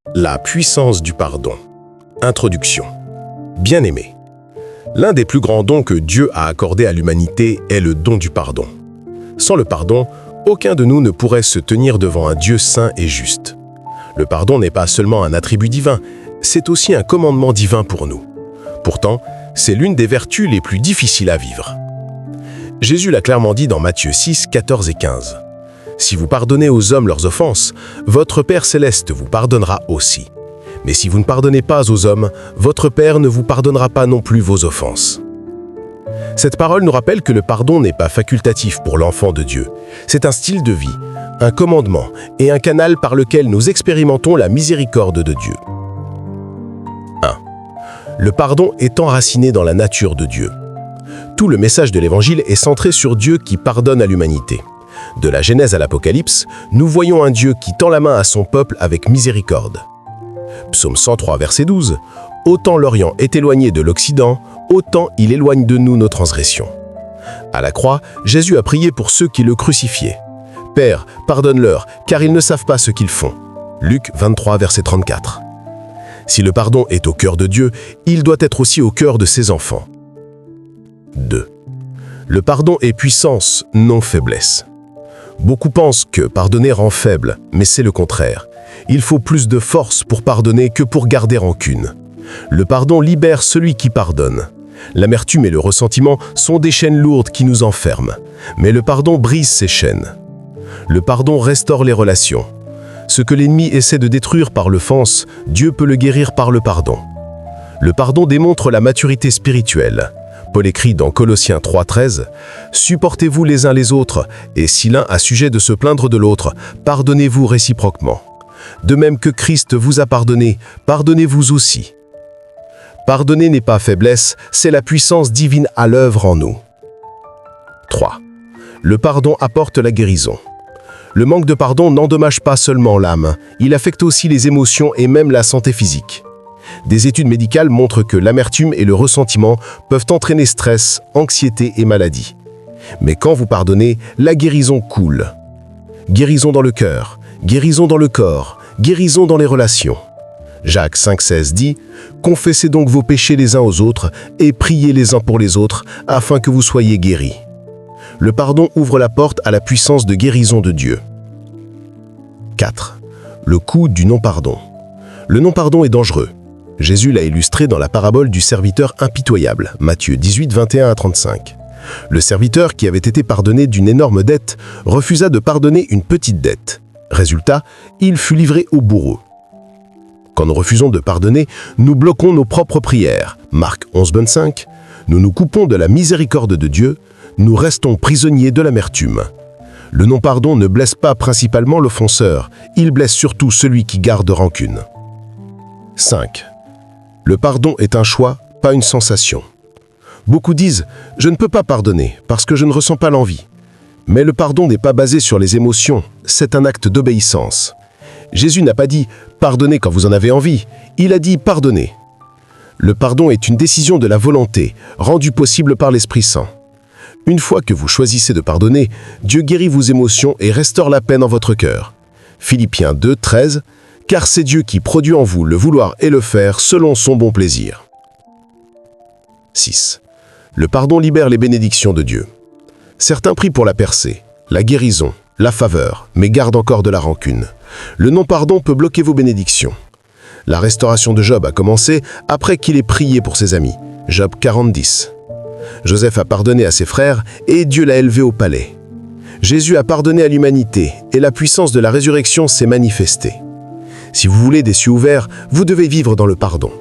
La puissance du pardon. Introduction. Bien-aimés, l'un des plus grands dons que Dieu a accordé à l'humanité est le don du pardon. Sans le pardon, aucun de nous ne pourrait se tenir devant un Dieu saint et juste. Le pardon n'est pas seulement un attribut divin, c'est aussi un commandement divin pour nous. Pourtant, c'est l'une des vertus les plus difficiles à vivre. Jésus l'a clairement dit dans Matthieu 6, 14 et 15. « Si vous pardonnez aux hommes leurs offenses, votre Père céleste vous pardonnera aussi. Mais si vous ne pardonnez pas aux hommes, votre Père ne vous pardonnera pas non plus vos offenses. » Cette parole nous rappelle que le pardon n'est pas facultatif pour l'enfant de Dieu. C'est un style de vie, un commandement et un canal par lequel nous expérimentons la miséricorde de Dieu. 1. Le pardon est enraciné dans la nature de Dieu. Tout le message de l'Évangile est centré sur Dieu qui pardonne à l'humanité. De la Genèse à l'Apocalypse, nous voyons un Dieu qui tend la main à son peuple avec miséricorde. Psaume 103, verset 12. « Autant l'Orient est éloigné de l'Occident, autant il éloigne de nous nos transgressions. » À la croix, Jésus a prié pour ceux qui le crucifiaient. « Père, pardonne-leur, car ils ne savent pas ce qu'ils font. » Luc 23, verset 34. Si le pardon est au cœur de Dieu, il doit être aussi au cœur de ses enfants. 2. Le pardon est puissance, non faiblesse. Beaucoup pensent que pardonner rend faible, mais c'est le contraire. Il faut plus de force pour pardonner que pour garder rancune. Le pardon libère celui qui pardonne. L'amertume et le ressentiment sont des chaînes lourdes qui nous enferment, mais le pardon brise ces chaînes. Le pardon restaure les relations. Ce que l'ennemi essaie de détruire par l'offense, Dieu peut le guérir par le pardon. Le pardon démontre la maturité spirituelle. Paul écrit dans Colossiens 3,13 « Supportez-vous les uns les autres, et si l'un a sujet de se plaindre de l'autre, pardonnez-vous réciproquement. De même que Christ vous a pardonné, pardonnez-vous aussi. » Pardonner n'est pas faiblesse, c'est la puissance divine à l'œuvre en nous. 3. Le pardon apporte la guérison. Le manque de pardon n'endommage pas seulement l'âme, il affecte aussi les émotions et même la santé physique. Des études médicales montrent que l'amertume et le ressentiment peuvent entraîner stress, anxiété et maladie. Mais quand vous pardonnez, la guérison coule. Guérison dans le cœur, guérison dans le corps, guérison dans les relations. Jacques 5,16 dit « Confessez donc vos péchés les uns aux autres et priez les uns pour les autres afin que vous soyez guéris. » Le pardon ouvre la porte à la puissance de guérison de Dieu. 4. Le coût du non-pardon. Le non-pardon est dangereux. Jésus l'a illustré dans la parabole du serviteur impitoyable, Matthieu 18, 21 à 35. Le serviteur qui avait été pardonné d'une énorme dette refusa de pardonner une petite dette. Résultat, il fut livré au bourreau. Quand nous refusons de pardonner, nous bloquons nos propres prières. Marc 11, 25. Nous nous coupons de la miséricorde de Dieu, nous restons prisonniers de l'amertume. Le non-pardon ne blesse pas principalement l'offenseur, il blesse surtout celui qui garde rancune. 5. Le pardon est un choix, pas une sensation. Beaucoup disent « Je ne peux pas pardonner parce que je ne ressens pas l'envie ». Mais le pardon n'est pas basé sur les émotions, c'est un acte d'obéissance. Jésus n'a pas dit « Pardonnez quand vous en avez envie », il a dit « Pardonnez ». Le pardon est une décision de la volonté, rendue possible par l'Esprit Saint. Une fois que vous choisissez de pardonner, Dieu guérit vos émotions et restaure la paix dans votre cœur. Philippiens 2, 13 « Car c'est Dieu qui produit en vous le vouloir et le faire selon son bon plaisir. » 6. Le pardon libère les bénédictions de Dieu. Certains prient pour la percée, la guérison, la faveur, mais gardent encore de la rancune. Le non-pardon peut bloquer vos bénédictions. La restauration de Job a commencé après qu'il ait prié pour ses amis. Job 40, 10. Joseph a pardonné à ses frères et Dieu l'a élevé au palais. Jésus a pardonné à l'humanité et la puissance de la résurrection s'est manifestée. Si vous voulez des cieux ouverts, vous devez vivre dans le pardon.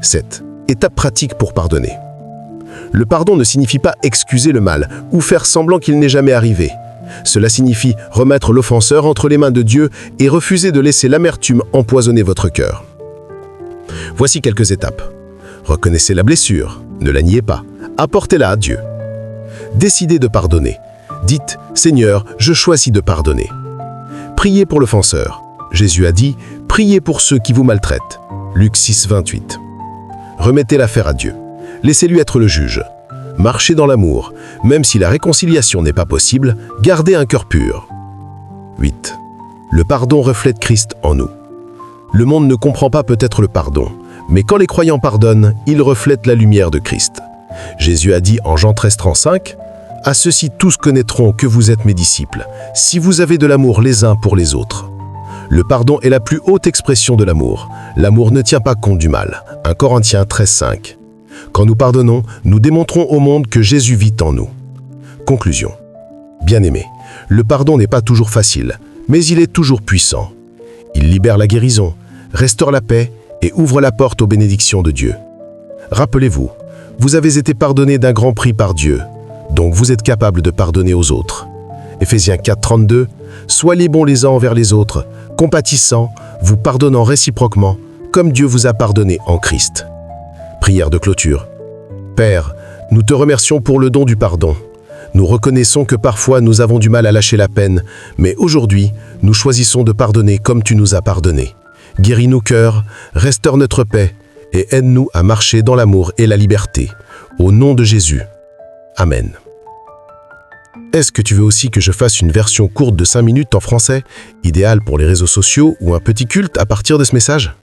7. Étape pratique pour pardonner. Le pardon ne signifie pas excuser le mal ou faire semblant qu'il n'est jamais arrivé. Cela signifie remettre l'offenseur entre les mains de Dieu et refuser de laisser l'amertume empoisonner votre cœur. Voici quelques étapes. Reconnaissez la blessure, ne la niez pas, apportez-la à Dieu. Décidez de pardonner. Dites « Seigneur, je choisis de pardonner ». Priez pour l'offenseur. Jésus a dit « Priez pour ceux qui vous maltraitent ». Luc 6, 28. Remettez l'affaire à Dieu. Laissez-lui être le juge. Marchez dans l'amour. Même si la réconciliation n'est pas possible, gardez un cœur pur. 8. Le pardon reflète Christ en nous. Le monde ne comprend pas peut-être le pardon, mais quand les croyants pardonnent, ils reflètent la lumière de Christ. Jésus a dit en Jean 13,35 « À ceux-ci tous connaîtront que vous êtes mes disciples, si vous avez de l'amour les uns pour les autres. » Le pardon est la plus haute expression de l'amour. L'amour ne tient pas compte du mal. 1 Corinthiens 13,5. Quand nous pardonnons, nous démontrons au monde que Jésus vit en nous. Conclusion. Bien-aimés, le pardon n'est pas toujours facile, mais il est toujours puissant. Il libère la guérison, restaure la paix et ouvre la porte aux bénédictions de Dieu. Rappelez-vous, vous avez été pardonnés d'un grand prix par Dieu, donc vous êtes capables de pardonner aux autres. Éphésiens 4,32 « Soyez bons les uns envers les autres, compatissants, vous pardonnant réciproquement, comme Dieu vous a pardonné en Christ. » Prière de clôture. Père, nous te remercions pour le don du pardon. Nous reconnaissons que parfois nous avons du mal à lâcher la peine, mais aujourd'hui, nous choisissons de pardonner comme tu nous as pardonné. Guéris nos cœurs, restaure notre paix et aide-nous à marcher dans l'amour et la liberté. Au nom de Jésus. Amen. Est-ce que tu veux aussi que je fasse une version courte de 5 minutes en français, idéale pour les réseaux sociaux ou un petit culte à partir de ce message ?